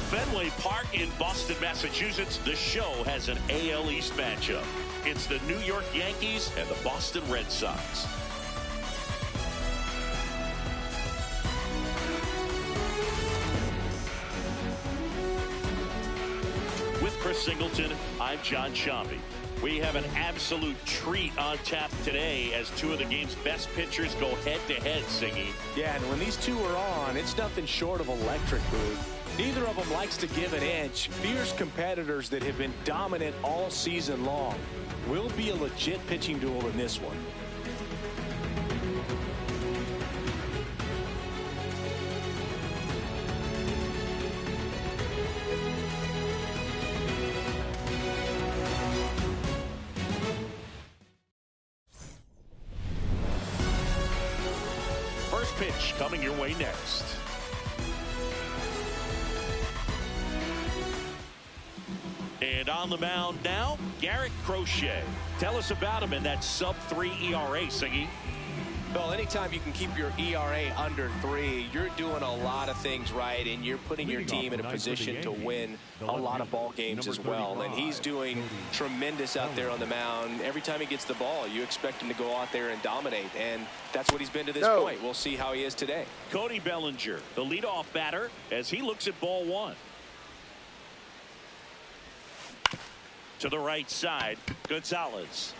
Fenway Park in Boston, Massachusetts. The Show has an AL East matchup. It's the New York Yankees and the Boston Red Sox. With Chris Singleton, I'm John Shambi. We have an absolute treat on tap today as two of the game's best pitchers go head-to-head, Singy. Yeah, and when these two are on, it's nothing short of electric, Boo. Neither of them likes to give an inch. Fierce competitors that have been dominant all season long. Will be a legit pitching duel in this one. First pitch coming your way next. And on the mound now, Garrett Crochet. Tell us about him in that sub-3 ERA, Singy. Well, anytime you can keep your ERA under 3, you're doing a lot of things right, and you're putting your team in a position to win a lot of ball games as well. And he's doing tremendous out there on the mound. Every time he gets the ball, you expect him to go out there and dominate, and that's what he's been to this point. We'll see how he is today. Cody Bellinger, the leadoff batter, as he looks at ball one. To the right side, Gonzalez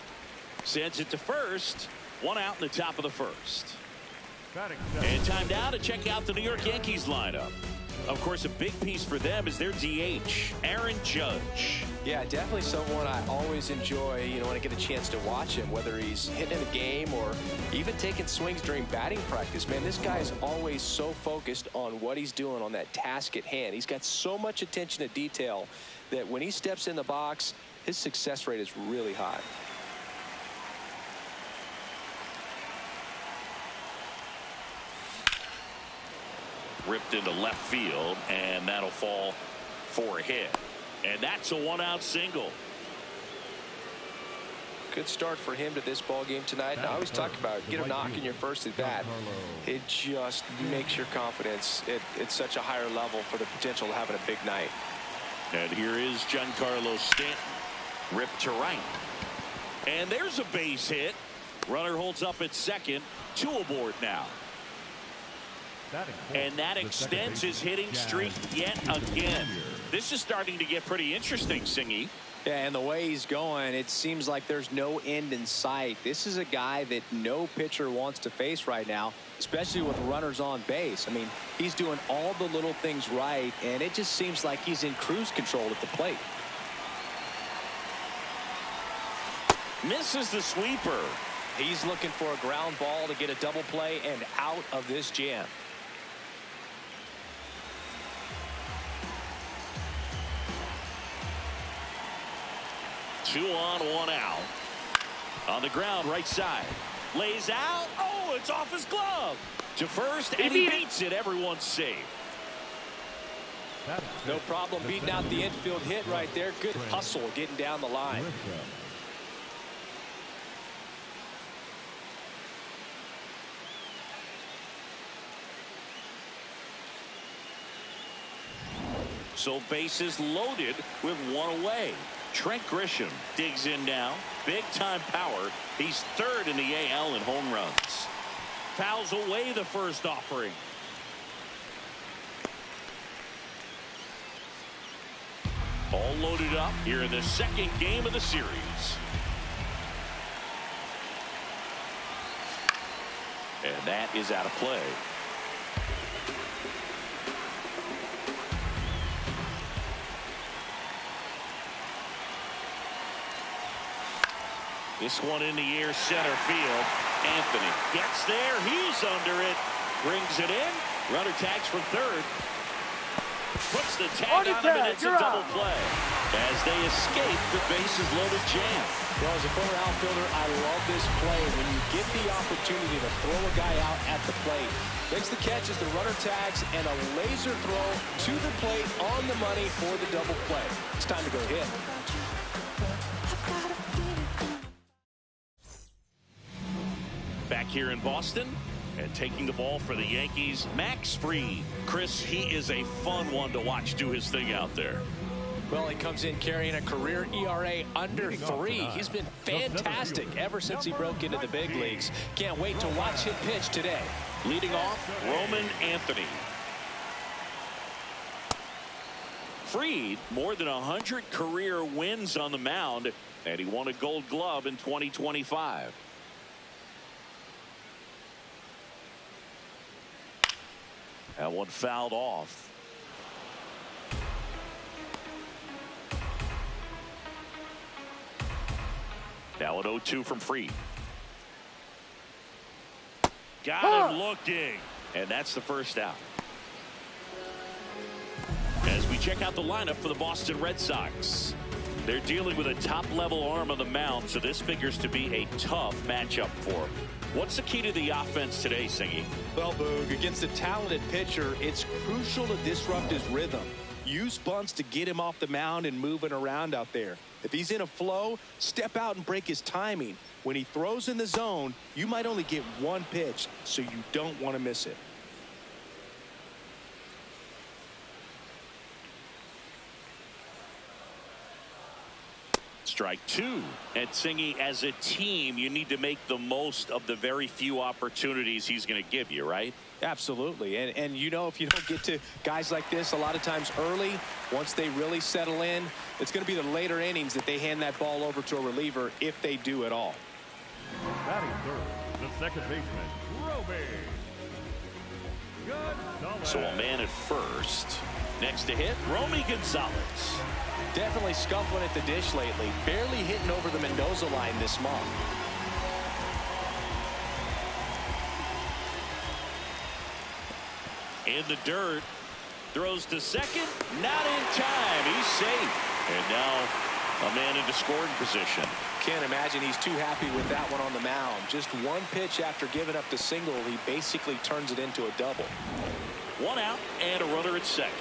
sends it to first. One out in the top of the first. And time now to check out the New York Yankees lineup. Of course, a big piece for them is their DH, Aaron Judge. Yeah, definitely someone I always enjoy, when I get a chance to watch him, whether he's hitting in a game or even taking swings during batting practice. Man, this guy is always so focused on what he's doing on that task at hand. He's got so much attention to detail that when he steps in the box, his success rate is really high. Ripped into left field, and that'll fall for a hit. And that's a one-out single. Good start for him to this ball game tonight. And I always talk about get a knock in your first at bat. It just makes your confidence at such a higher level for the potential of having a big night. And here is Giancarlo Stanton. Ripped to right. And there's a base hit. Runner holds up at second. 2 aboard now. And that extends his hitting streak yet again. This is starting to get pretty interesting, Singy. Yeah, and the way he's going, it seems like there's no end in sight. This is a guy that no pitcher wants to face right now, especially with runners on base. I mean, he's doing all the little things right, and it just seems like he's in cruise control at the plate. Misses the sweeper. He's looking for a ground ball to get a double play and out of this jam. Two on, 1 out. On the ground, right side. Lays out. Oh, it's off his glove. To first, and he beats it. Everyone's safe. No problem beating out the infield hit right there. Good hustle getting down the line. So bases loaded with 1 away. Trent Grisham digs in now. Big time power. He's 3rd in the AL in home runs. Fouls away the first offering. All loaded up here in the second game of the series. And that is out of play. This one in the air, center field. Anthony gets there. He's under it. Brings it in. Runner tags from 3rd. Puts the tag on him, and it's a double play as they escape the bases loaded jam. Well, as a former outfielder, I love this play when you get the opportunity to throw a guy out at the plate. Makes the catch as the runner tags, and a laser throw to the plate on the money for the double play. It's time to go hit. Back here in Boston, And taking the ball for the Yankees, Max Fried. Chris, he is a fun one to watch do his thing out there. Well, he comes in carrying a career ERA under 3. He's been fantastic ever since he broke into the big leagues. Can't wait to watch him pitch today. Leading off, Roman Anthony. Fried, more than 100 career wins on the mound, and he won a Gold Glove in 2025. That one fouled off. Now an 0-2 from Fried. Got him looking. And that's the first out. As we check out the lineup for the Boston Red Sox. They're dealing with a top-level arm on the mound, so this figures to be a tough matchup for them. What's the key to the offense today, Singy? Well, Boog, against a talented pitcher, it's crucial to disrupt his rhythm. Use bunts to get him off the mound and moving around out there. If he's in a flow, step out and break his timing. When he throws in the zone, you might only get one pitch, so you don't want to miss it. Strike 2. And Singy, as a team, you need to make the most of the very few opportunities he's going to give you, right? Absolutely. And you know, if you don't get to guys like this a lot of times early, once they really settle in, it's going to be the later innings that they hand that ball over to a reliever, if they do at all. Batting third, the second baseman, Roby. So a man at first. Next to hit, Romy Gonzalez. Definitely scuffling at the dish lately. Barely hitting over the Mendoza line this month. In the dirt. Throws to second. Not in time. He's safe. And now a man into scoring position. Can't imagine he's too happy with that one on the mound. Just one pitch after giving up the single, he basically turns it into a double. One out and a runner at second.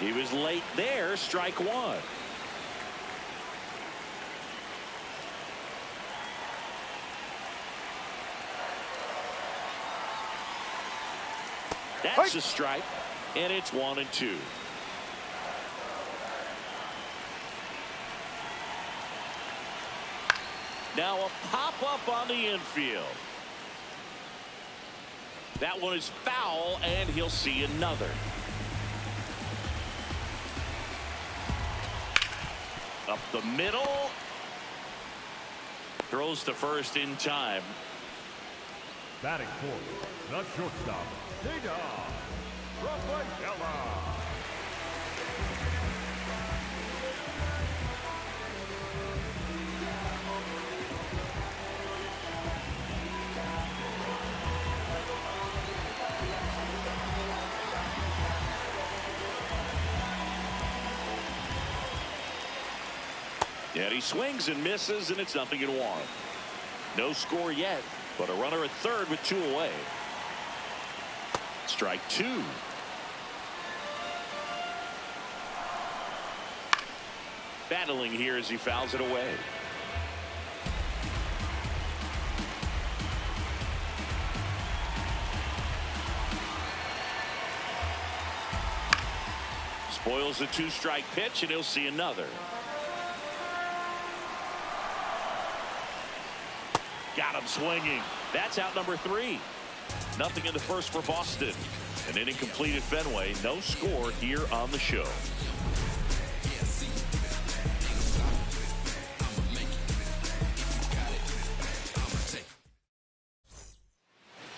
He was late there. Strike 1. That's a strike, and it's 1-2. Now a pop-up on the infield. That one is foul, and he'll see another. Up the middle. Throws to first in time. Batting fourth, the shortstop, Rafaela. And he swings and misses, and it's 0-1. No score yet, but a runner at third with 2 away. Strike 2. Battling here as he fouls it away. Spoils the 2-strike pitch, and he'll see another. Got him swinging. That's out number 3. Nothing in the first for Boston. An inning complete at Fenway. No score here on the show.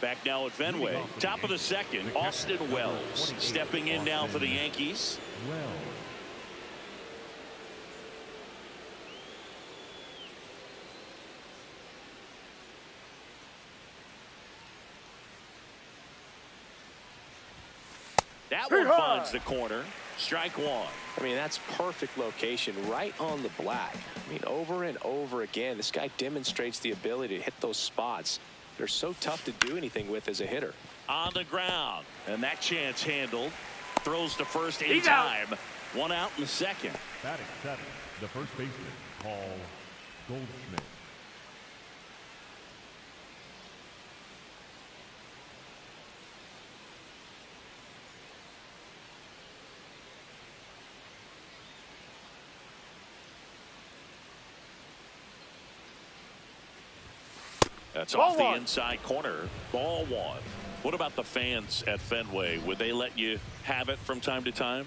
Back now at Fenway. Top of the second, Austin Wells stepping in now for the Yankees. That one finds the corner. Strike 1. I mean, that's perfect location right on the black. I mean, over and over again, this guy demonstrates the ability to hit those spots. They're so tough to do anything with as a hitter. On the ground, and that chance handled. Throws to first in time. 1 out in the second. Batting 7, the first baseman, Paul Goldschmidt. That's off the inside corner. Ball one. What about the fans at Fenway? Would they let you have it from time to time?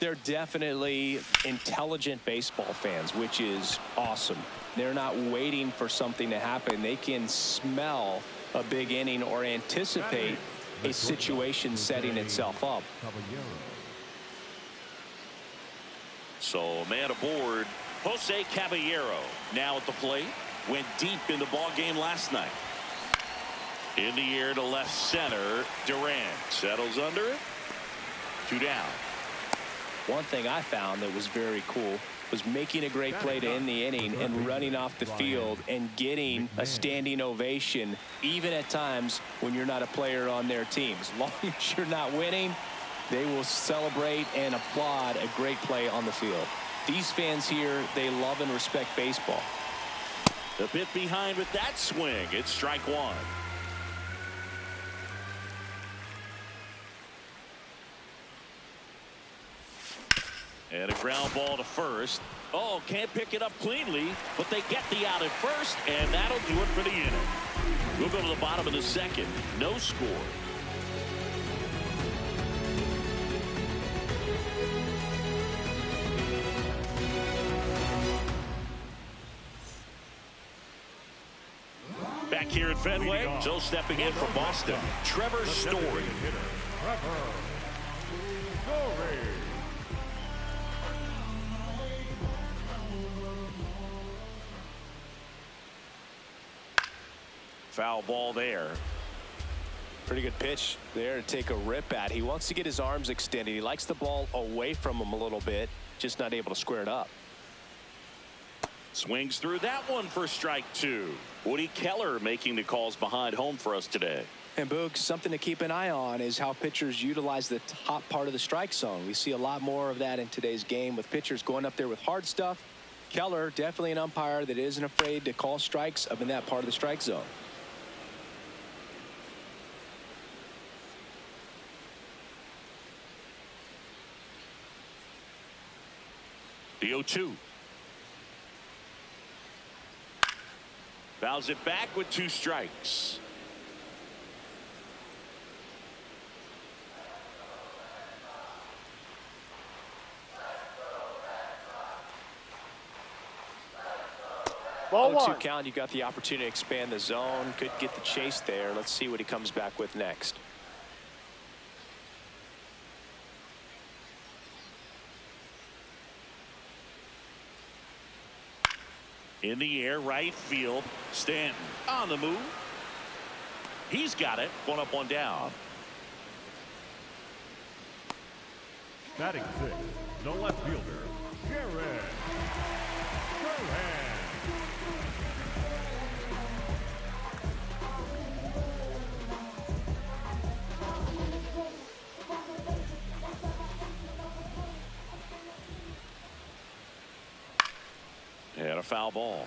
They're definitely intelligent baseball fans, which is awesome. They're not waiting for something to happen. They can smell a big inning or anticipate a situation setting itself up. So man aboard, Jose Caballero now at the plate. Went deep in the ball game last night. In the air to left center. Durant settles under it. 2 down. One thing I found that was very cool was making a great play to end the inning and running off the field and getting a standing ovation, even at times when you're not a player on their team. As long as you're not winning, they will celebrate and applaud a great play on the field. These fans here, they love and respect baseball. A bit behind with that swing. It's strike one. And a ground ball to first. Oh, can't pick it up cleanly, but they get the out at first, and that'll do it for the inning. We'll go to the bottom of the second. No score. Back here at Fenway, Joe stepping in for Boston. Trevor Story. Foul ball there. Pretty good pitch there to take a rip at. He wants to get his arms extended. He likes the ball away from him a little bit, just not able to square it up. Swings through that one for strike two. Woody Keller making the calls behind home for us today. And Boog, something to keep an eye on is how pitchers utilize the top part of the strike zone. We see a lot more of that in today's game with pitchers going up there with hard stuff. Keller, definitely an umpire that isn't afraid to call strikes up in that part of the strike zone. The 0-2. Fouls it back with 2 strikes. Ball 1. 0-2 count. You got the opportunity to expand the zone. Could get the chase there. Let's see what he comes back with next. In the air, right field. Stanton on the move. He's got it. 1 up, 1 down. Batting 6, the left fielder, Garrett Crochet. And a foul ball.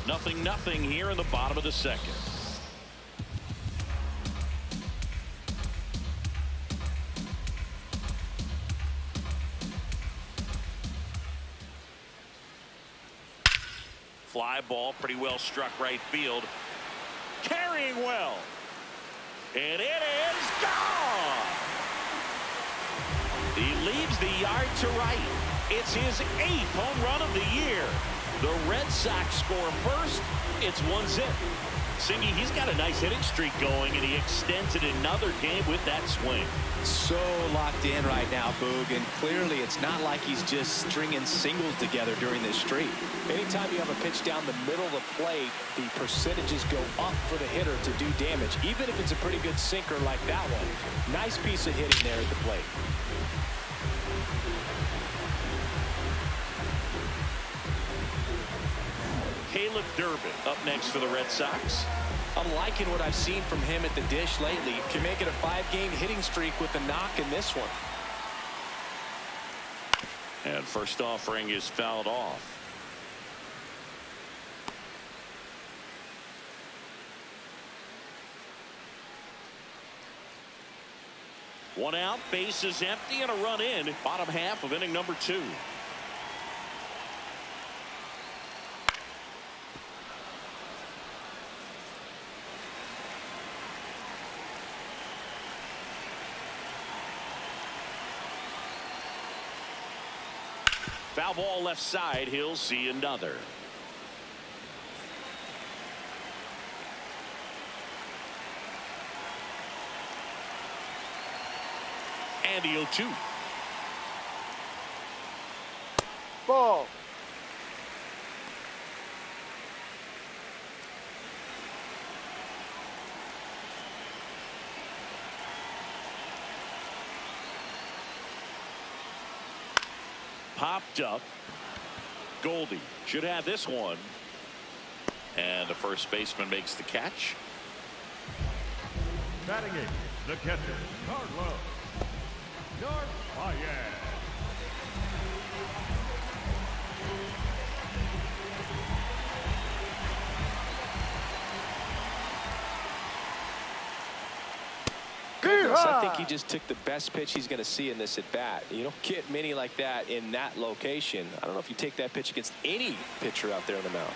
0-0 here in the bottom of the second. Fly ball, pretty well struck right field. Carrying well. And it is gone. He leaves the yard to right. It's his 8th home run of the year. The Red Sox score first. It's 1-0. Singy, he's got a nice hitting streak going, and he extends it another game with that swing. So locked in right now, Boog, and clearly it's not like he's just stringing singles together during this streak. Anytime you have a pitch down the middle of the plate, the percentages go up for the hitter to do damage, even if it's a pretty good sinker like that one. Nice piece of hitting there at the plate. Caleb Durbin up next for the Red Sox. I'm liking what I've seen from him at the dish lately. Can make it a 5-game hitting streak with a knock in this one. And first offering is fouled off. One out, base is empty, and a run in. Bottom half of inning number 2. Foul ball left side. He'll see another. And the 0-2. Ball. Popped up. Goldie should have this one. And the first baseman makes the catch. Batting eighth, the catcher, Carlos Narvaez. I think he just took the best pitch he's going to see in this at bat. You don't get many like that in that location. I don't know if you take that pitch against any pitcher out there on the mound.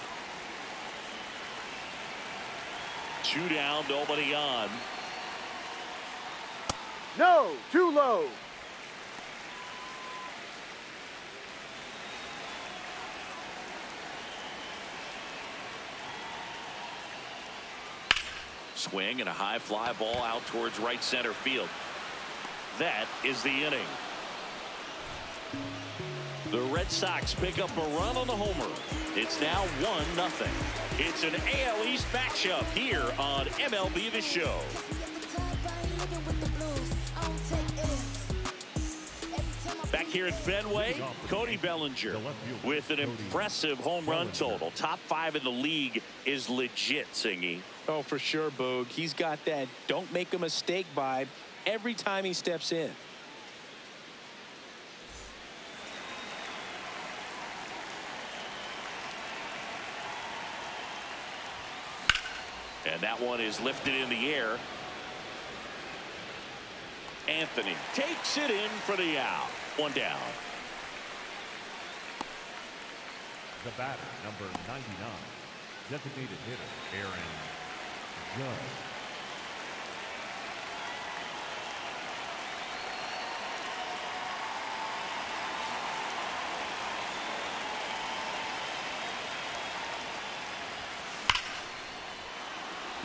2 down, nobody on. No, too low. Swing and a high fly ball out towards right center field. That is the inning. The Red Sox pick up a run on the homer. It's now 1-0. It's an AL East matchup here on MLB The Show. Back here at Fenway, Cody Bellinger with an impressive home run total. Top 5 in the league is legit, Singy. Oh, for sure, Boog. He's got that don't make a mistake vibe every time he steps in. And that one is lifted in the air. Anthony takes it in for the out. 1 down. The batter, number 99, designated hitter, Aaron Judge.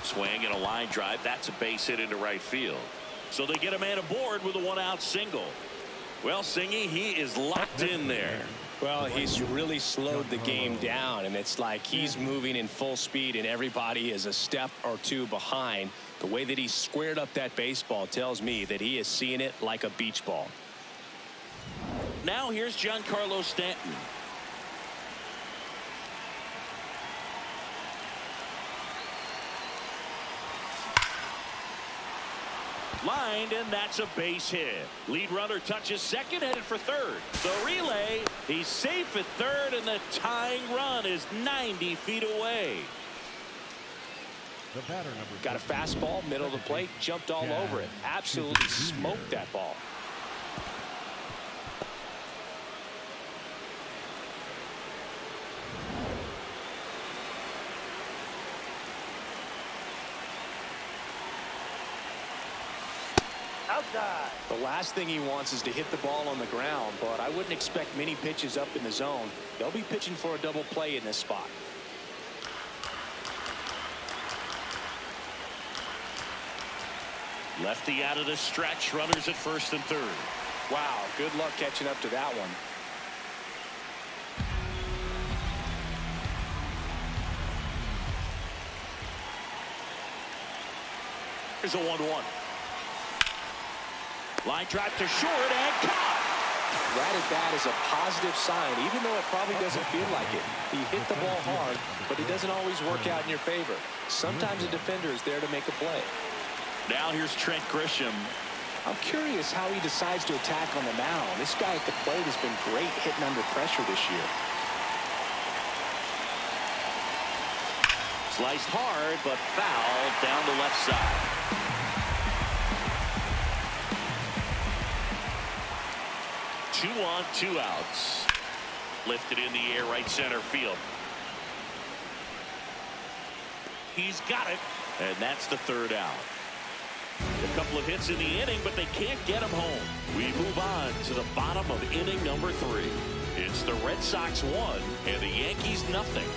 Swing and a line drive. That's a base hit into right field. So they get a man aboard with a 1-out single. Well, Singy, he is locked in there. Well, he's really slowed the game down, and it's like he's moving in full speed, and everybody is a step or 2 behind. The way that he squared up that baseball tells me that he is seeing it like a beach ball. Now here's Giancarlo Stanton. Lined, and that's a base hit. Lead runner touches second, headed for third. The relay, he's safe at third, and the tying run is 90 feet away. The batter, number Got a fastball, middle of the plate, jumped all over it. Absolutely smoked that ball. Outside. The last thing he wants is to hit the ball on the ground, but I wouldn't expect many pitches up in the zone. They'll be pitching for a double play in this spot. Lefty out of the stretch, runners at first and third. Wow, good luck catching up to that one. Here's a 1-1. Line drive to short and caught. That at bat is a positive sign, even though it probably doesn't feel like it. He hit the ball hard, but it doesn't always work out in your favor. Sometimes a defender is there to make a play. Now here's Trent Grisham. I'm curious how he decides to attack on the mound. This guy at the plate has been great hitting under pressure this year. Sliced hard, but fouled down the left side. Two on, 2 outs. Lifted in the air, right center field. He's got it, and that's the 3rd out. A couple of hits in the inning, but they can't get him home. We move on to the bottom of inning number 3. It's the Red Sox 1 and the Yankees nothing.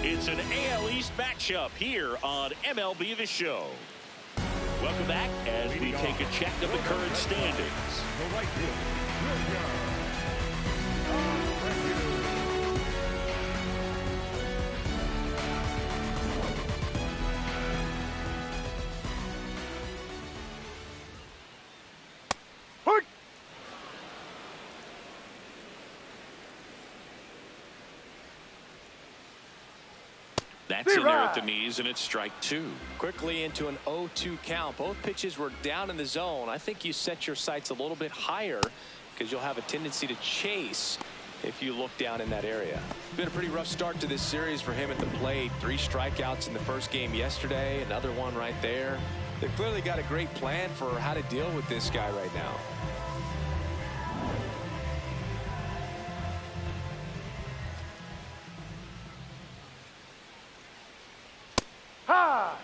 It's an AL East matchup here on MLB The Show. Welcome back as we take a check of the current standings. The right field, That's in there at the knees, and it's strike 2. Quickly into an 0-2 count. Both pitches were down in the zone. I think you set your sights a little bit higher because you'll have a tendency to chase if you look down in that area. Been a pretty rough start to this series for him at the plate. 3 strikeouts in the first game yesterday. Another one right there. They've clearly got a great plan for how to deal with this guy right now. Ha!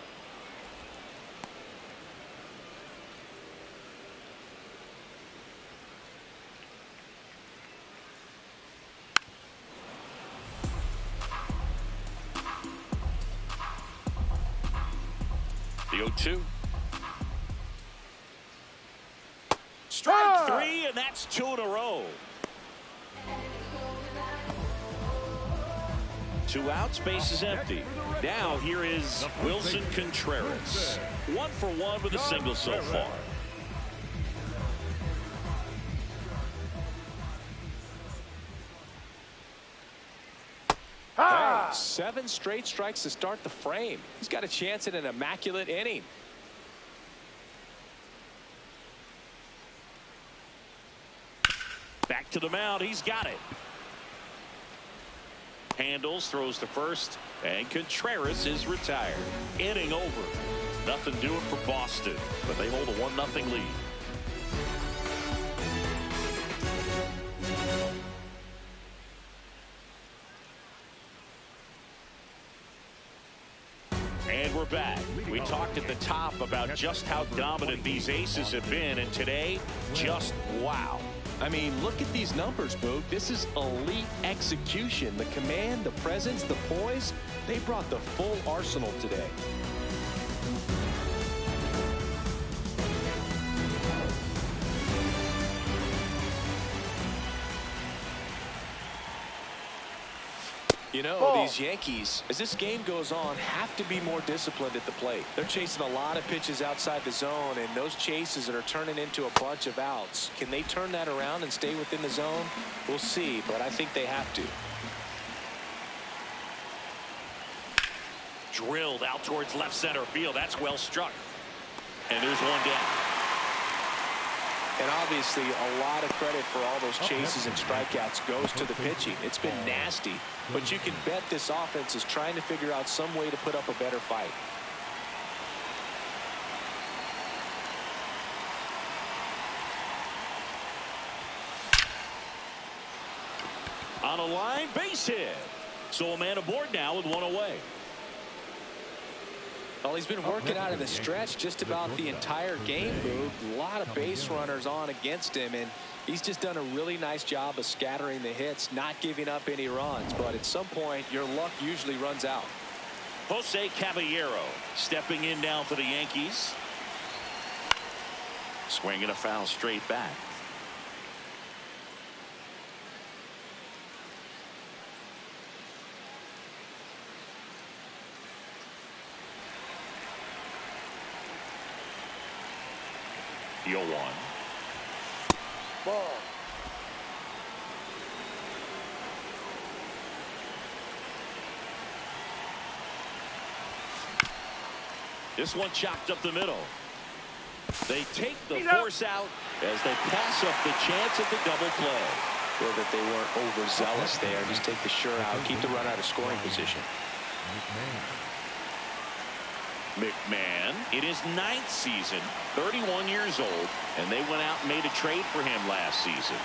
The 0-2. Strike 3, and that's 2 in a row. 2 outs, base is empty. Now here is Wilson Contreras. 1 for 1 with a single so far. Hey, 7 straight strikes to start the frame. He's got a chance at an immaculate inning. Back to the mound. He's got it. Handles, throws to first, and Contreras is retired. Inning over. Nothing doing for Boston, but they hold a 1-0 lead. And we're back. We talked at the top about just how dominant these aces have been, and today, just wow. I mean, look at these numbers, Boog. This is elite execution. The command, the presence, the poise, they brought the full arsenal today. You know, these Yankees, as this game goes on, have to be more disciplined at the plate. They're chasing a lot of pitches outside the zone, and those chases that are turning into a bunch of outs. Can they turn that around and stay within the zone? We'll see, but I think they have to. Drilled out towards left center field. That's well struck. And there's one down. And obviously, a lot of credit for all those chases and strikeouts goes to the pitching. It's been nasty, but you can bet this offense is trying to figure out some way to put up a better fight. On a line, base hit. So a man aboard now with 1 away. Well, he's been working out of the stretch just about the entire game, Boog. A lot of base runners on against him, and he's just done a really nice job of scattering the hits, not giving up any runs. But at some point, your luck usually runs out. Jose Caballero stepping in now for the Yankees. Swinging a foul straight back. The 0-1. Ball. This one chopped up the middle. They take the force out as they pass up the chance at the double play. Feel that they weren't overzealous there. Just take the sure out, keep the run out of scoring position. McMahon in his 9th season, 31 years old, and they went out and made a trade for him last season.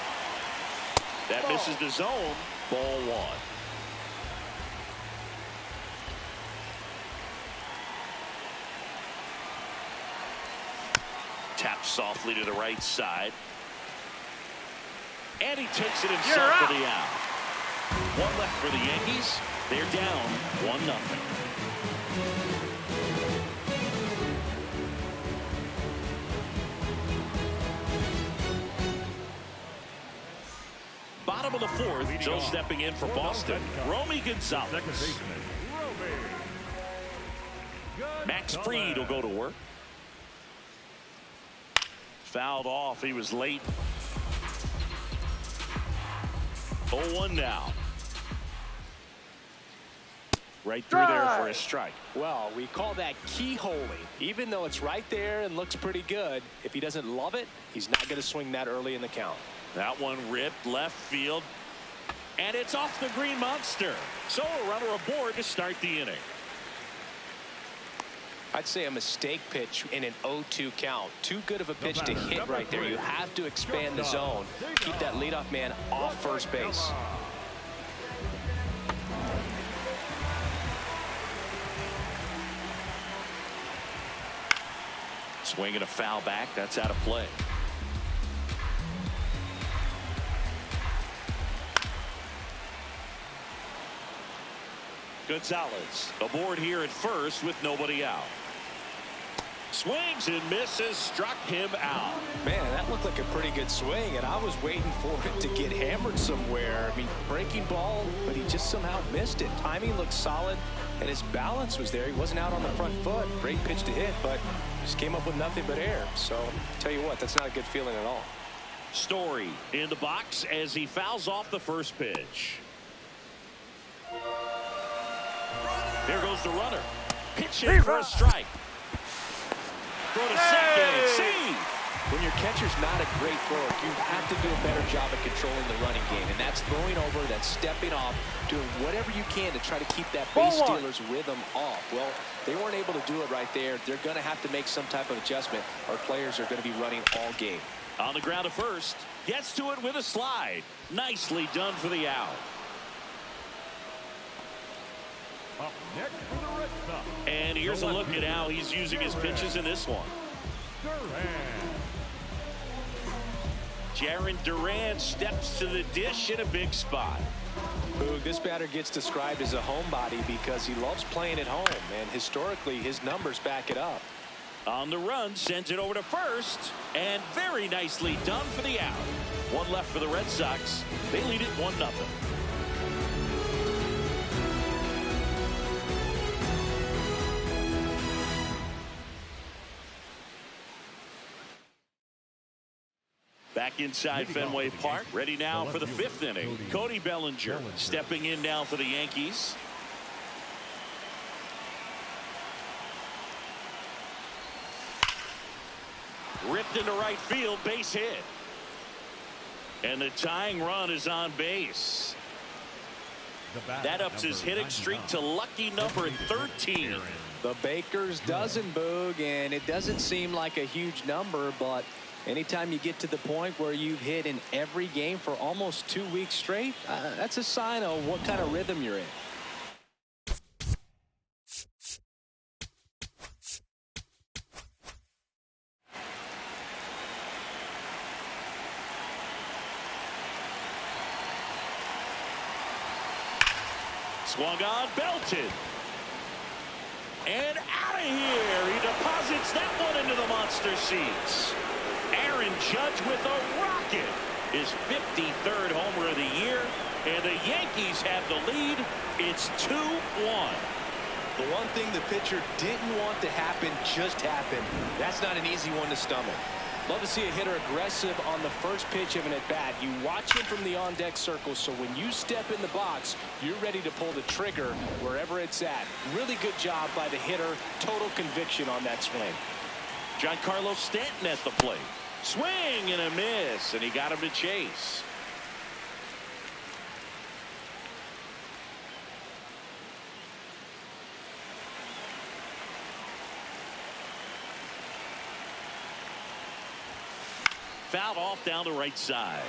That misses the zone. Ball 1. Taps softly to the right side. And he takes it himself for the out. One left for the Yankees. They're down 1-0. Bottom of the fourth, Joe stepping in for Boston, Romy Gonzalez. Max Fried will go to work. Fouled off. He was late. 0-1 now. Right through there for a strike. Well, we call that keyholing. Even though it's right there and looks pretty good, if he doesn't love it, he's not going to swing that early in the count. That one ripped left field. And it's off the green monster. So a runner aboard to start the inning. I'd say a mistake pitch in an 0-2 count. Too good of a pitch to hit right there. You have to expand the zone. Keep that leadoff man off first base. Swinging a foul back. That's out of play. Gonzalez aboard here at first with nobody out. Swings and misses, struck him out. Man, that looked like a pretty good swing, and I was waiting for it to get hammered somewhere. I mean, breaking ball, but he just somehow missed it. Timing looked solid, and his balance was there. He wasn't out on the front foot. Great pitch to hit, but just came up with nothing but air. So, tell you what, that's not a good feeling at all. Story in the box as he fouls off the first pitch. There goes the runner. Pitching for a strike. Throw to second. Save. When your catcher's not a great thrower, you have to do a better job of controlling the running game. And that's throwing over, that's stepping off, doing whatever you can to try to keep that base stealer's rhythm off. Well, they weren't able to do it right there. They're going to have to make some type of adjustment. Our players are going to be running all game. On the ground to first. Gets to it with a slide. Nicely done for the out. Up next for the Red Sox. And here's a look at how he's using his pitches in this one. Jarren Duran steps to the dish in a big spot. Boog, this batter gets described as a homebody because he loves playing at home, and historically his numbers back it up. On the run, sends it over to first, and very nicely done for the out. One left for the Red Sox. They lead it 1-0. Back inside Fenway Park, ready now for the fifth inning. Cody Bellinger stepping in now for the Yankees. Ripped into right field, base hit. And the tying run is on base. That ups his hitting streak to lucky number 13. The Baker's dozen, Boog, and it doesn't seem like a huge number, but anytime you get to the point where you've hit in every game for almost 2 weeks straight, that's a sign of what kind of rhythm you're in. Swung on, belted. And out of here. He deposits that one into the monster seats. Aaron Judge with a rocket. His 53rd homer of the year. And the Yankees have the lead. It's 2-1. The one thing the pitcher didn't want to happen just happened. That's not an easy one to stomach. Love to see a hitter aggressive on the first pitch of an at-bat. You watch him from the on-deck circle, so when you step in the box, you're ready to pull the trigger wherever it's at. Really good job by the hitter. Total conviction on that swing. Giancarlo Stanton at the plate. Swing and a miss, and he got him to chase. Fouled off down the right side.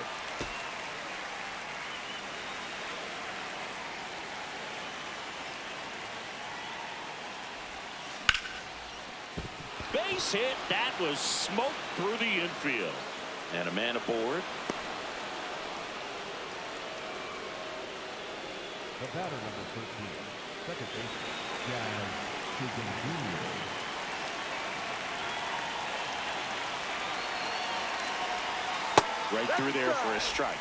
Base hit. That was smoked through the infield. And a man aboard. The batter, number 13, second baseman, Jazz Jr. Right through there for a strike.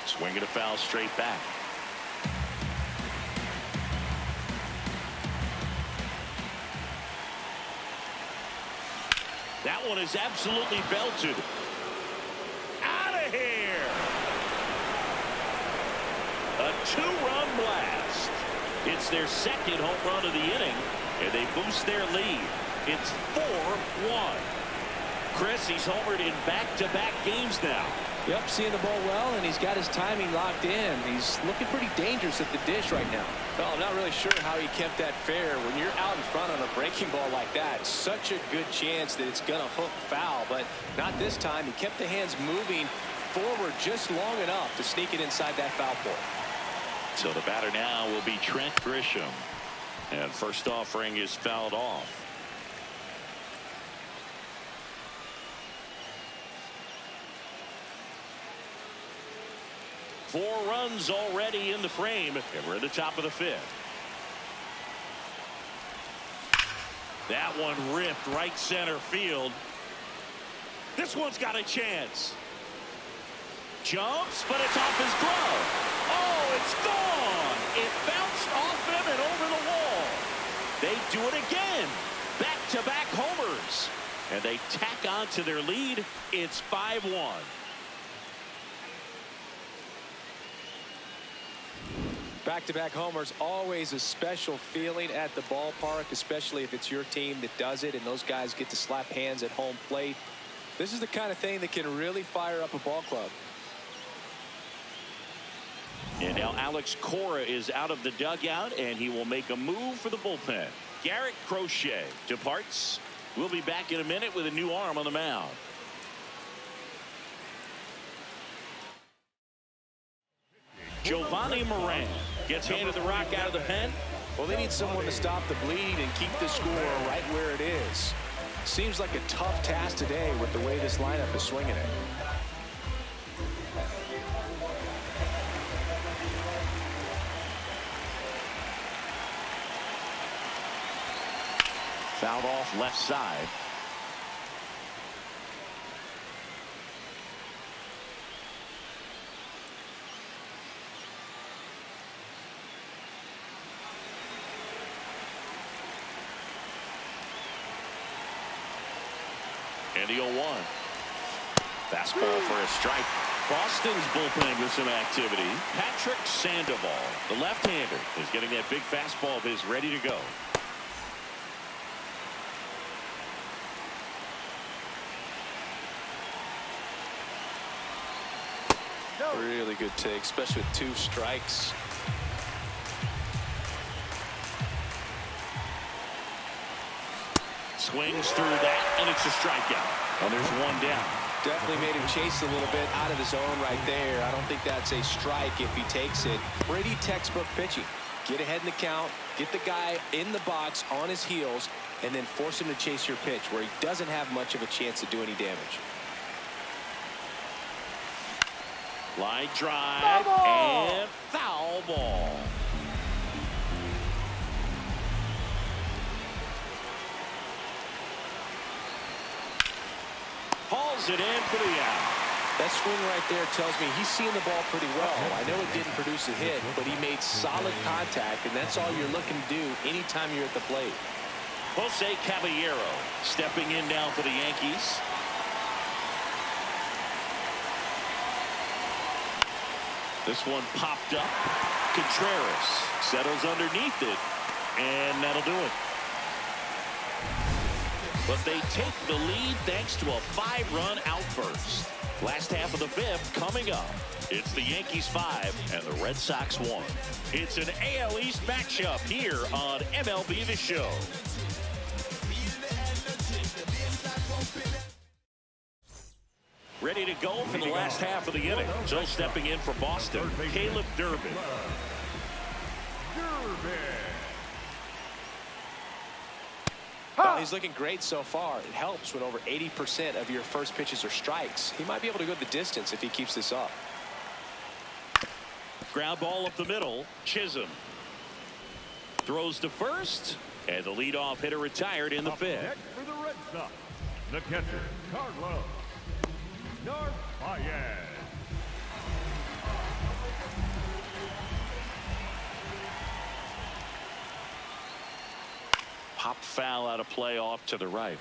Swing and a foul straight back. That one is absolutely belted. Out of here. A two-run blast. It's their second home run of the inning, and they boost their lead. It's 4-1. Chris, he's homered in back-to-back games now. Yep, seeing the ball well, and he's got his timing locked in. He's looking pretty dangerous at the dish right now. Well, I'm not really sure how he kept that fair. When you're out in front on a breaking ball like that, such a good chance that it's going to hook foul, but not this time. He kept the hands moving forward just long enough to sneak it inside that foul pole. So the batter now will be Trent Grisham, and first offering is fouled off. Four runs already in the frame, and we're at the top of the fifth. That one ripped right center field. This one's got a chance. Jumps, but it's off his glove. Oh, it's gone. It bounced off him and over the wall. They do it again. Back-to-back homers. And they tack on to their lead. It's 5-1. Back-to-back homers, always a special feeling at the ballpark, especially if it's your team that does it and those guys get to slap hands at home plate. This is the kind of thing that can really fire up a ball club. And now Alex Cora is out of the dugout, and he will make a move for the bullpen. Garrett Crochet departs. We'll be back in a minute with a new arm on the mound. Giovanni Moran gets handed the rock out of the pen. Well, they need someone to stop the bleed and keep the score right where it is. Seems like a tough task today with the way this lineup is swinging it. Fouled off left side. And the 0-1. Fastball for a strike. Boston's bullpen with some activity. Patrick Sandoval, the left-hander, is getting that big fastball of his ready to go. Really good take, especially with 2 strikes. Swings through that, and it's a strikeout. And there's one down. Definitely made him chase a little bit out of his zone right there. I don't think that's a strike if he takes it. Pretty textbook pitching. Get ahead in the count, get the guy in the box on his heels, and then force him to chase your pitch where he doesn't have much of a chance to do any damage. Line drive and foul ball. Hauls it in for the out. That swing right there tells me he's seeing the ball pretty well. I know it didn't produce a hit, but he made solid contact, and that's all you're looking to do anytime you're at the plate. Jose Caballero stepping in now for the Yankees. This one popped up. Contreras settles underneath it, and that'll do it. But they take the lead thanks to a 5-run outburst. Last half of the fifth coming up. It's the Yankees 5 and the Red Sox 1. It's an AL East matchup here on MLB The Show. Ready to go for the last half of the inning. So stepping in for Boston, Caleb Durbin. Well, he's looking great so far. It helps when over 80% of your first pitches are strikes. He might be able to go the distance if he keeps this up. Ground ball up the middle. Chisholm throws to first, and the leadoff hitter retired in the fifth. Next for the Red Sox, the catcher, Carlos Narvaez. Pop foul out of play off to the right.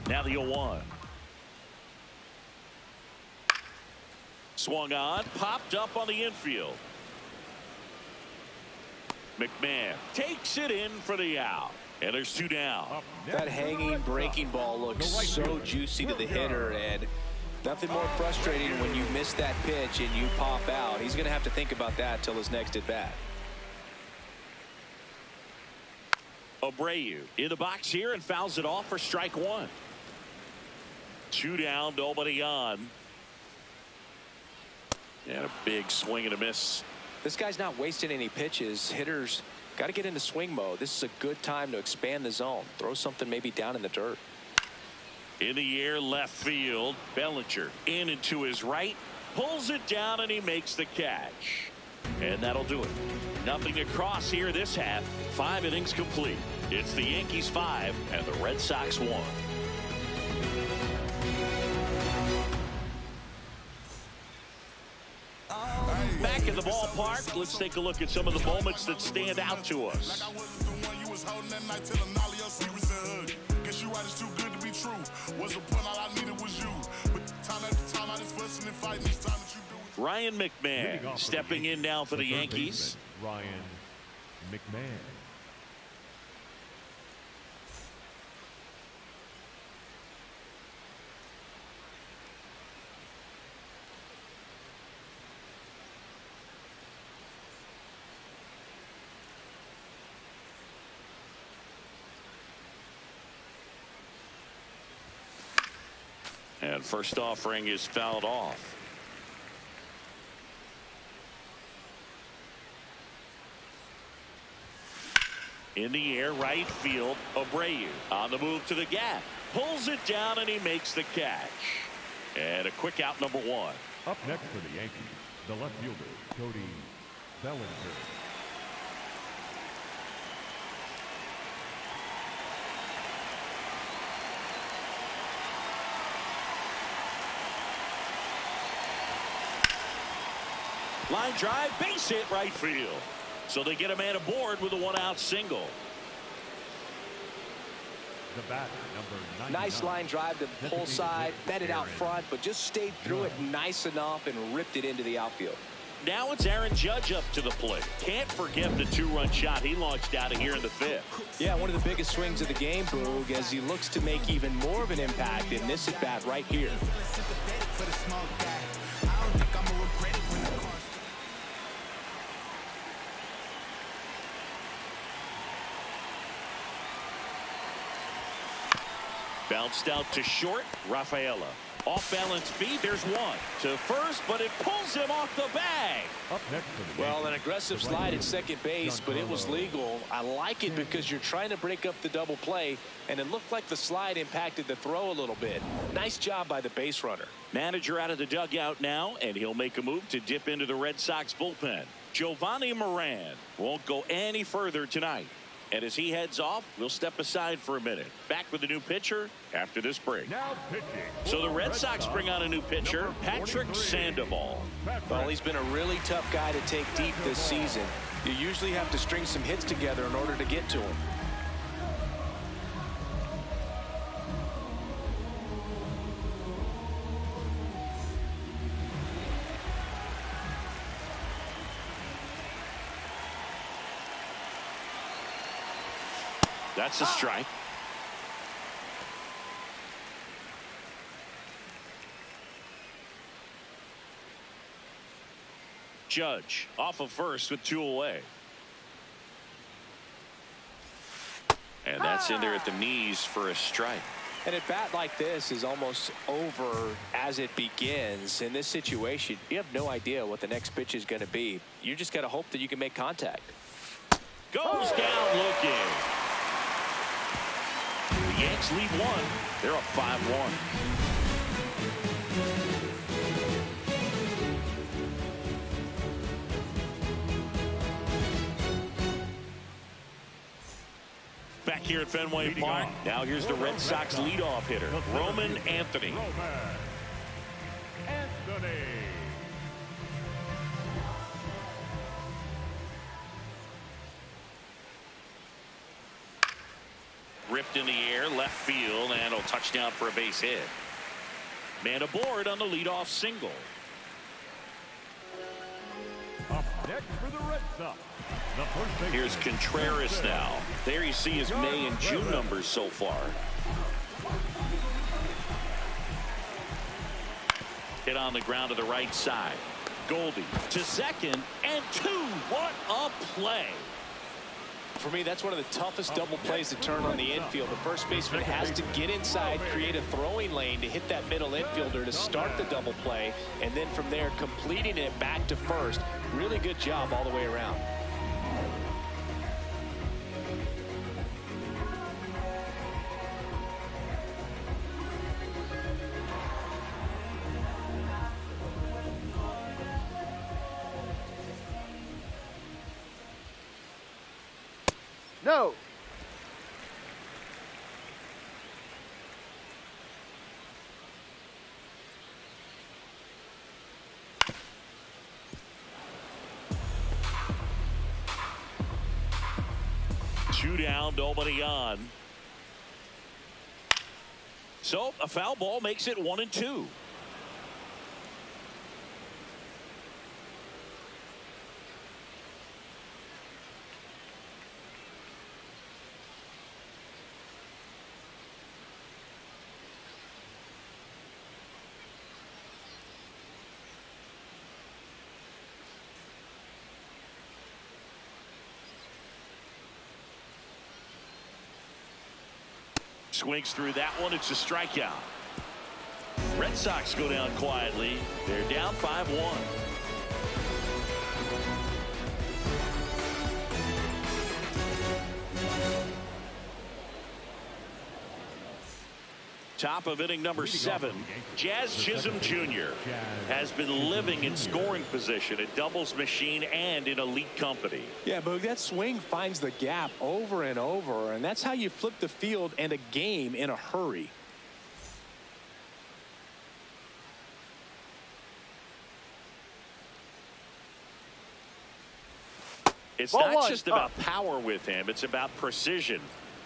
Now the 0-1. Swung on, popped up on the infield. McMahon takes it in for the out. And there's 2 down. That hanging breaking ball looks so juicy to the hitter, and nothing more frustrating when you miss that pitch and you pop out. He's going to have to think about that till his next at bat. Abreu in the box here and fouls it off for strike 1. 2 down, nobody on. And a big swing and a miss. This guy's not wasting any pitches. Hitters got to get into swing mode. This is a good time to expand the zone. Throw something maybe down in the dirt. In the air, left field. Bellinger in and to his right. Pulls it down and he makes the catch. And that'll do it. Nothing across here this half. 5 innings complete. It's the Yankees 5 and the Red Sox 1. Back in the ballpark, let's take a look at some of the moments that stand out to us. Ryan McMahon stepping in now for the Yankees. Ryan McMahon. And first offering is fouled off. In the air, right field. Abreu on the move to the gap. Pulls it down and he makes the catch. And a quick out, number 1. Up next for the Yankees, the left fielder, Cody Bellinger. Line drive, base hit, right field. So they get a man aboard with a 1-out single. The batter, number 99. Nice line drive to the pull side, batted out front, but just stayed through it nice enough and ripped it into the outfield. Now it's Aaron Judge up to the plate. Can't forget the 2-run shot he launched out of here in the 5th. Yeah, one of the biggest swings of the game, Boog, as he looks to make even more of an impact in this at bat right here. Bounced out to short. Rafaela. Off balance feet. There's 1 to first, but it pulls him off the bag. Up next for the Well, an aggressive slide at second base, but it was legal. I like it because you're trying to break up the double play, and it looked like the slide impacted the throw a little bit. Nice job by the base runner. Manager out of the dugout now, and he'll make a move to dip into the Red Sox bullpen. Giovanni Moran won't go any further tonight. And as he heads off, we'll step aside for a minute. Back with a new pitcher after this break. Now pitching. So the Red Sox bring on a new pitcher, Patrick Sandoval. Well, he's been a really tough guy to take deep this season. You usually have to string some hits together in order to get to him. That's a strike. Judge off of first with 2 away. And that's in there at the knees for a strike. And a bat like this is almost over as it begins. In this situation, you have no idea what the next pitch is going to be. You just got to hope that you can make contact. Goes down looking. The Yanks lead one. They're up 5-1. Back here at Fenway Park. Now here's the Red Sox leadoff hitter, Roman Anthony. Ripped in the air, left field, and a touchdown for a base hit. Man aboard on the leadoff single. Up next for the Red Sox. Here's Contreras now. There you see his May and June numbers so far. Hit on the ground to the right side. Goldie to second and 2. What a play. For me, that's one of the toughest double plays to turn on the infield. The first baseman has to get inside, create a throwing lane to hit that middle infielder to start the double play, and then from there completing it back to first. Really good job all the way around. No. Two down, nobody on. So a foul ball makes it 1-2. Swings through that one. It's a strikeout. Red Sox go down quietly. They're down 5-1. Top of inning number 7, Jazz Chisholm Jr. has been living in scoring position, a doubles machine, and in elite company. Yeah, Boog, that swing finds the gap over and over, and that's how you flip the field and a game in a hurry. It's not just about power with him, it's about precision.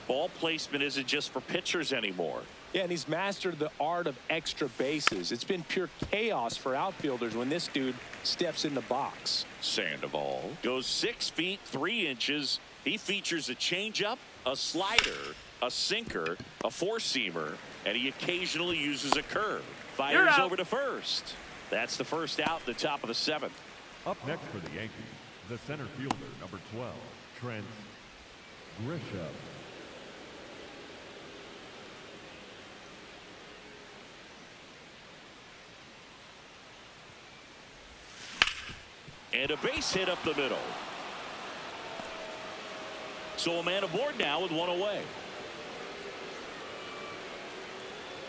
Ball placement isn't just for pitchers anymore. Yeah, and he's mastered the art of extra bases. It's been pure chaos for outfielders when this dude steps in the box. Sandoval goes 6 feet 3 inches. He features a changeup, a slider, a sinker, a four-seamer, and he occasionally uses a curve. Fires over to first. That's the first out in the top of the 7th. Up next for the Yankees, the center fielder, number 12, Trent Grisham. And a base hit up the middle. So a man aboard now with one away.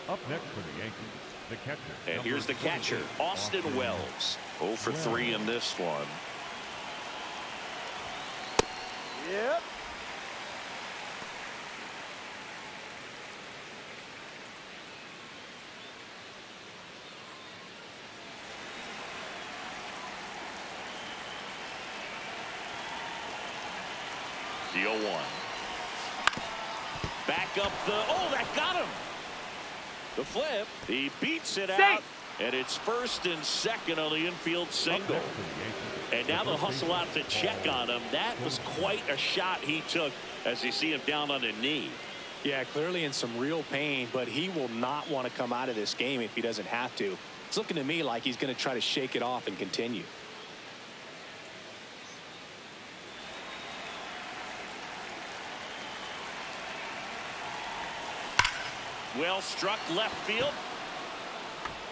Up next for the Yankees, the catcher. And here's the catcher, Austin Wells. 0 for 3 in this one. Yep. The 0-1. Back up the, oh, that got him. The flip, he beats it out, and it's first and second on the infield single. And now they'll hustle out to check on him. That was quite a shot he took as you see him down on the knee. Yeah, clearly in some real pain, but he will not want to come out of this game if he doesn't have to. It's looking to me like he's going to try to shake it off and continue. Well struck left field.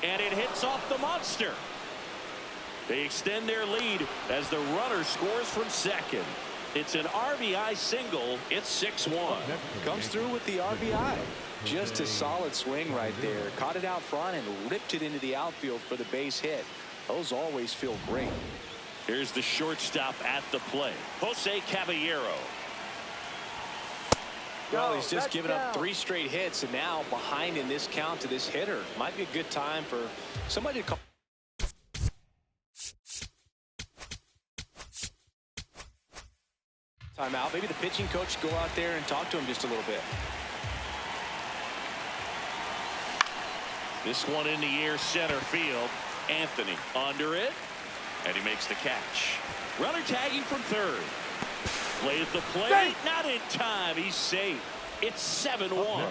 And it hits off the monster. They extend their lead as the runner scores from second. It's an RBI single. It's 6-1. Comes through with the RBI. Just a solid swing right there. Caught it out front and ripped it into the outfield for the base hit. Those always feel great. Here's the shortstop at the plate, Jose Caballero. Well, he's just given up 3 straight hits, and now behind in this count to this hitter. Might be a good time for somebody to call. Timeout. Maybe the pitching coach go out there and talk to him just a little bit. This one in the air, center field. Anthony under it, and he makes the catch. Runner tagging from third. Play at the plate, not in time. He's safe. It's 7-1.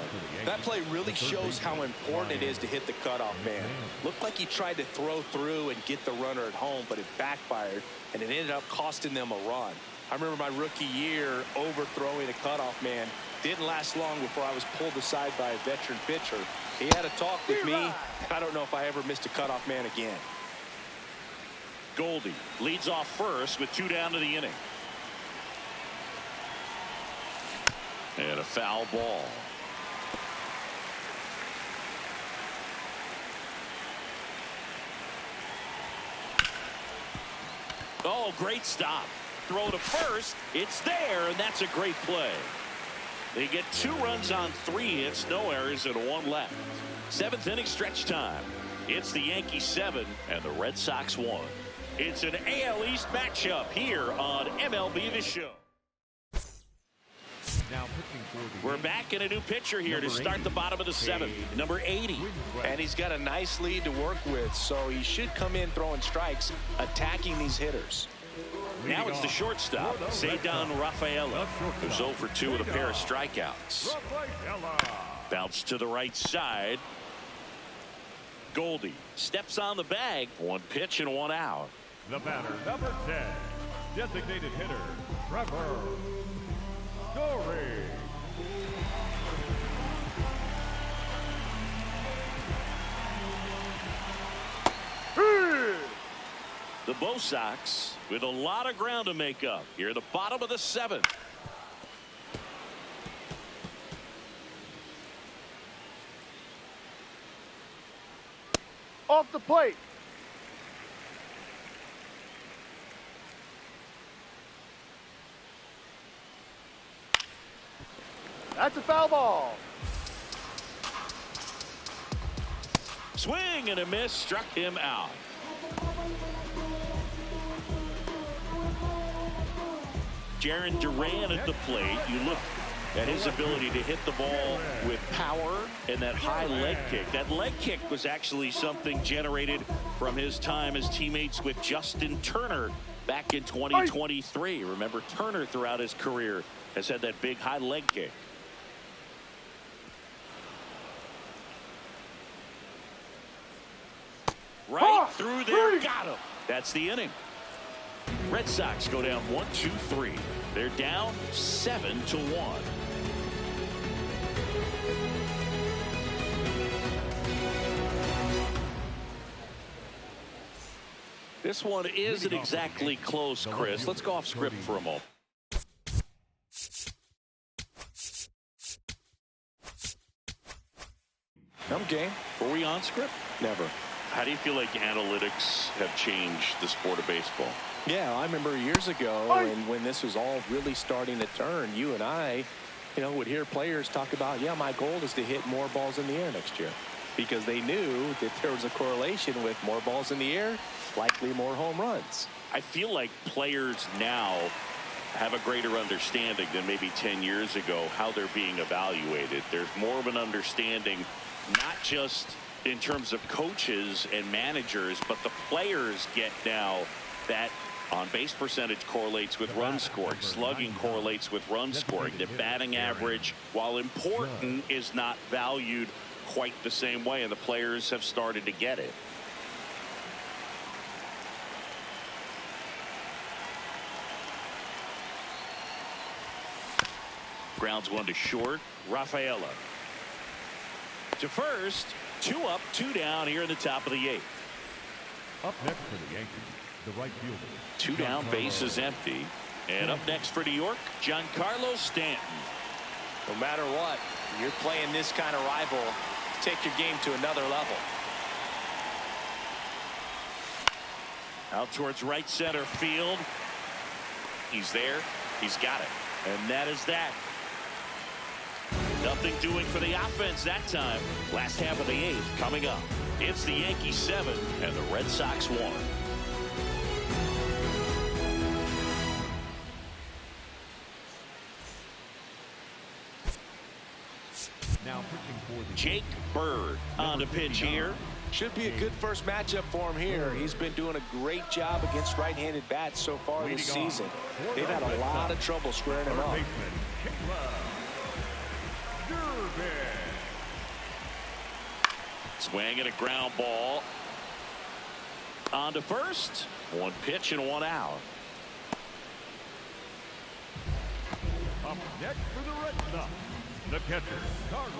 That play really shows how important it is to hit the cutoff man. Looked like he tried to throw through and get the runner at home, but it backfired, and it ended up costing them a run. I remember my rookie year overthrowing a cutoff man. Didn't last long before I was pulled aside by a veteran pitcher. He had a talk with me. I don't know if I ever missed a cutoff man again. Goldie leads off first with 2 down to the inning. And a foul ball. Oh, great stop. Throw to first. It's there, and that's a great play. They get 2 runs on 3 hits, no errors, and 1 left. 7th inning stretch time. It's the Yankees 7 and the Red Sox 1. It's an AL East matchup here on MLB The Show. Now pitching for the We're back in a new pitcher here to start the bottom of the 7th. Number 80. And he's got a nice lead to work with, so he should come in throwing strikes, attacking these hitters. Now it's the shortstop, Cedar Rafaela, who's 0 for 2 with a pair of strikeouts. Bounce to the right side. Goldie steps on the bag. 1 pitch and 1 out. The batter, number 10, designated hitter, Trevor Story. The Bo Sox with a lot of ground to make up here at the bottom of the 7th. Off the plate. That's a foul ball. Swing and a miss, struck him out. Jaron Duran at the plate. You look at his ability to hit the ball with power and that high leg kick. That leg kick was actually something generated from his time as teammates with Justin Turner back in 2023. Remember, Turner throughout his career has had that big high leg kick. Right through there, got him. That's the inning. Red Sox go down 1-2-3. They're down 7-1. This one isn't exactly close, Chris. Let's go off script for a moment. I'm game. Were we on script? Never. How do you feel like analytics have changed the sport of baseball? Yeah, I remember years ago, and when this was all really starting to turn, you and I, would hear players talk about, yeah, my goal is to hit more balls in the air next year, because they knew that there was a correlation with more balls in the air, likely more home runs. I feel like players now have a greater understanding than maybe 10 years ago how they're being evaluated. There's more of an understanding, not just in terms of coaches and managers, but the players get now that on-base percentage correlates with run scoring, slugging correlates with run scoring, the batting average, while important, is not valued quite the same way, and the players have started to get it. Grounds 1 to short. Rafaela. to first. 2 up, 2 down here in the top of the 8th. Up next for the Yankees, the right fielder. 2 down, base is empty. And up next for New York, Giancarlo Stanton. No matter what, you're playing this kind of rival, take your game to another level. Out towards right center field. He's there. He's got it. And that is that. Nothing doing for the offense that time. Last half of the 8th coming up. It's the Yankees 7 and the Red Sox 1. Now pitching for the Jake Bird on the pitch here. Should be a good first matchup for him here. He's been doing a great job against right-handed bats so far this season. They've had a lot of trouble squaring him up. Swing and a ground ball. On to first. 1 pitch and 1 out. Up next for the Red Sox, the catcher, Carlos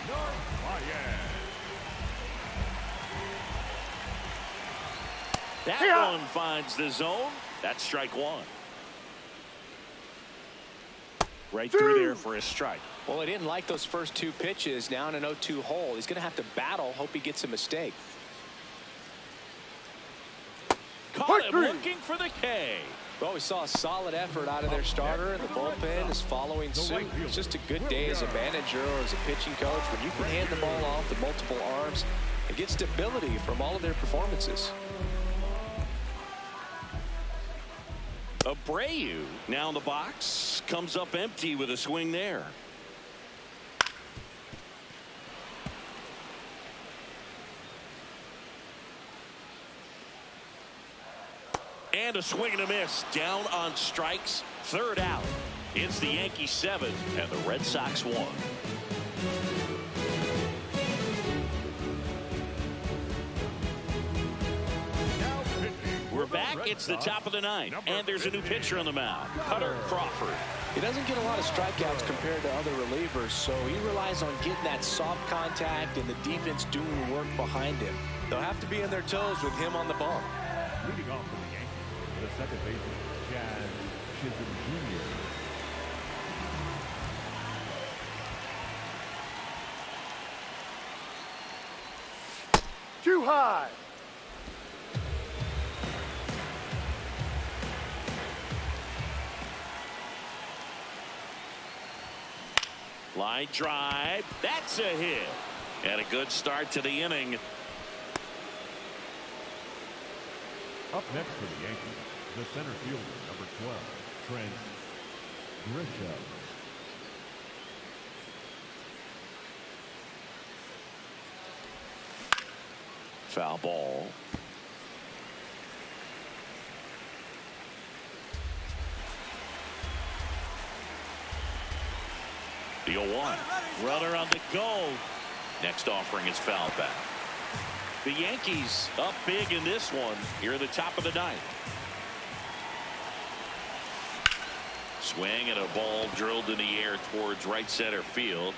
Narvaez. That one finds the zone. That's strike 1. Right through there for a strike. Well, he didn't like those first 2 pitches. Now in an 0-2 hole. He's going to have to battle. Hope he gets a mistake. Caught him looking for the K. Well, we saw a solid effort out of their starter, and the bullpen is following suit. It's just a good day as a manager or as a pitching coach when you can hand the ball off to multiple arms and get stability from all of their performances. Abreu now in the box, comes up empty with a swing there. And a swing and a miss, down on strikes, 3rd out. It's the Yankees 7 and the Red Sox 1. We're back. It's the top of the 9th, and there's a new pitcher on the mound, Garrett Crochet. He doesn't get a lot of strikeouts compared to other relievers, so he relies on getting that soft contact and the defense doing work behind him. They'll have to be on their toes with him on the bump. Leading off for the Yankees, the second baseman, Jazz Chisholm Jr. Too high. Line drive. That's a hit. And a good start to the inning. Up next for the Yankees, the center fielder, number 12, Trent Grisham. Foul ball. The 0-1. Runner on the go. Next offering is fouled back. The Yankees up big in this one here at the top of the 9th. Swing and a ball drilled in the air towards right center field.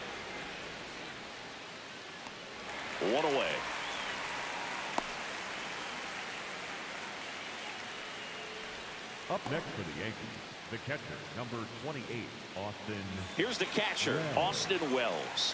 1 away. Up next for the Yankees, the catcher, number 28, Austin. Here's the catcher, Austin Wells.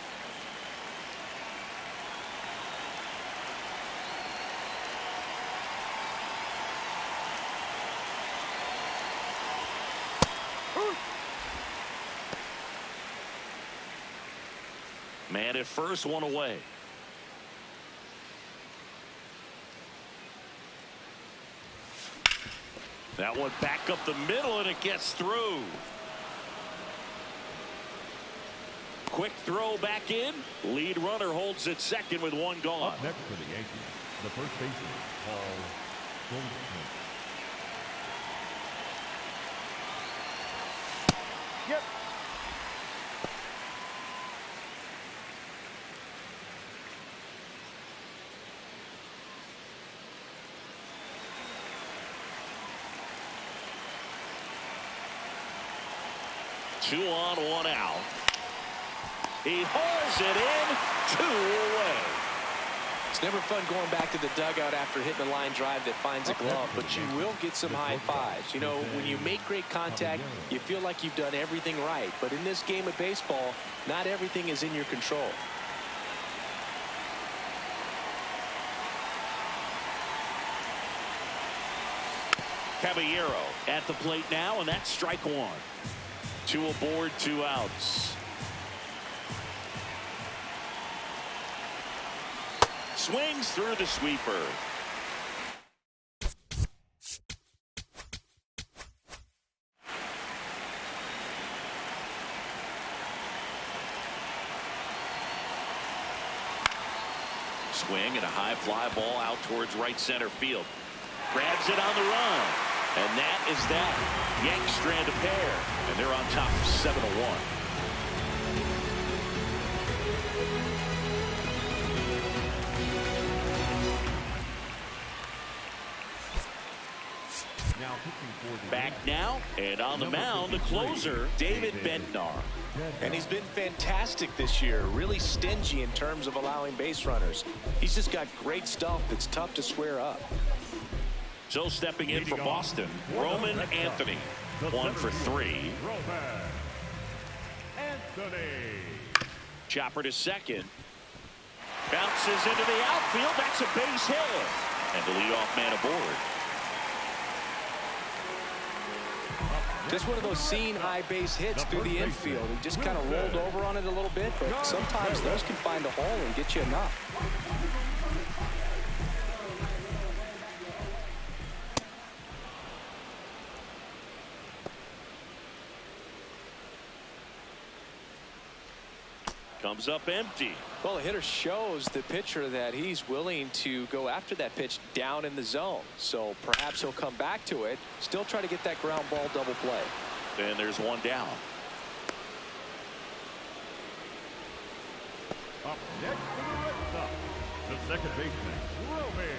Man at first, 1 away. That one back up the middle, and it gets through. Quick throw back in. Lead runner holds it second with 1 gone. Up next for the Yankees, the first baseman, Paul Goldschmidt. Yep. Two on, 1 out. He hauls it in, 2 away. It's never fun going back to the dugout after hitting a line drive that finds a glove, but you will get some high fives. You know, when you make great contact, you feel like you've done everything right. But in this game of baseball, not everything is in your control. Caballero at the plate now, and that's strike 1. 2 aboard, 2 outs. Swings through the sweeper. Swing and a high fly ball out towards right center field. Grabs it on the run. And that is that. Yanks strand a pair. And they're on top 7-1. Back now, and on the mound, the closer, David Bednar. And he's been fantastic this year, really stingy in terms of allowing base runners. He's just got great stuff that's tough to square up. So stepping in for Boston, Roman Anthony, 1 for 3. Chopper to second. Bounces into the outfield. That's a base hit. And the leadoff man aboard. Just one of those seeing high base hits through the infield. He just kind of rolled over on it a little bit, but sometimes those can find a hole and get you enough. Comes up empty. Well, the hitter shows the pitcher that he's willing to go after that pitch down in the zone. So perhaps he'll come back to it, still try to get that ground ball double play. And there's 1 down. Up next for the Red Sox, the second baseman, Romy.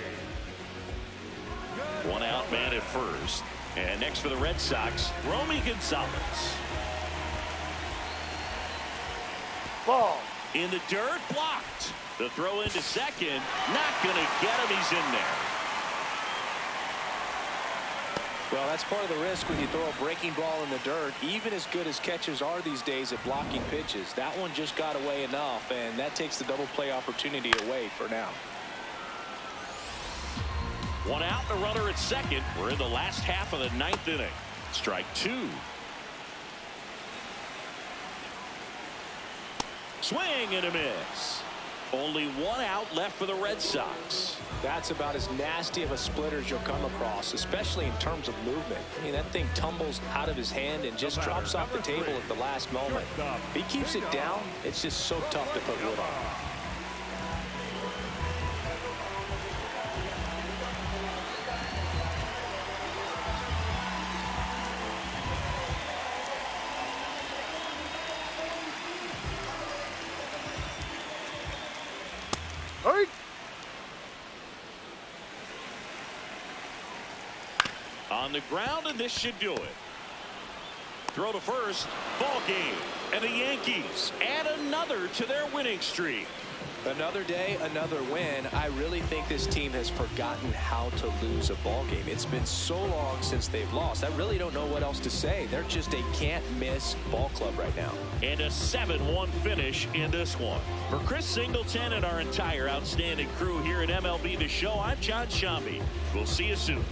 1 out man at first. And next for the Red Sox, Romy Gonzalez. Ball. In the dirt, blocked. The throw into second, not going to get him. He's in there. Well, that's part of the risk when you throw a breaking ball in the dirt. Even as good as catchers are these days at blocking pitches, that one just got away enough, and that takes the double play opportunity away for now. 1 out, the runner at second. We're in the last half of the 9th inning. Strike 2. Swing and a miss. Only 1 out left for the Red Sox. That's about as nasty of a splitter as you'll come across, especially in terms of movement. I mean, that thing tumbles out of his hand and just drops off the table at the last moment. If he keeps it down, it's just so tough to put wood on. Hurry. On the ground, and this should do it. Throw to first, ball game. And the Yankees add another to their winning streak. Another day, another win. I really think this team has forgotten how to lose a ball game. It's been so long since they've lost. I really don't know what else to say. They're just a can't-miss ball club right now. And a 7-1 finish in this one. For Chris Singleton and our entire outstanding crew here at MLB The Show, I'm John Shambi. We'll see you soon.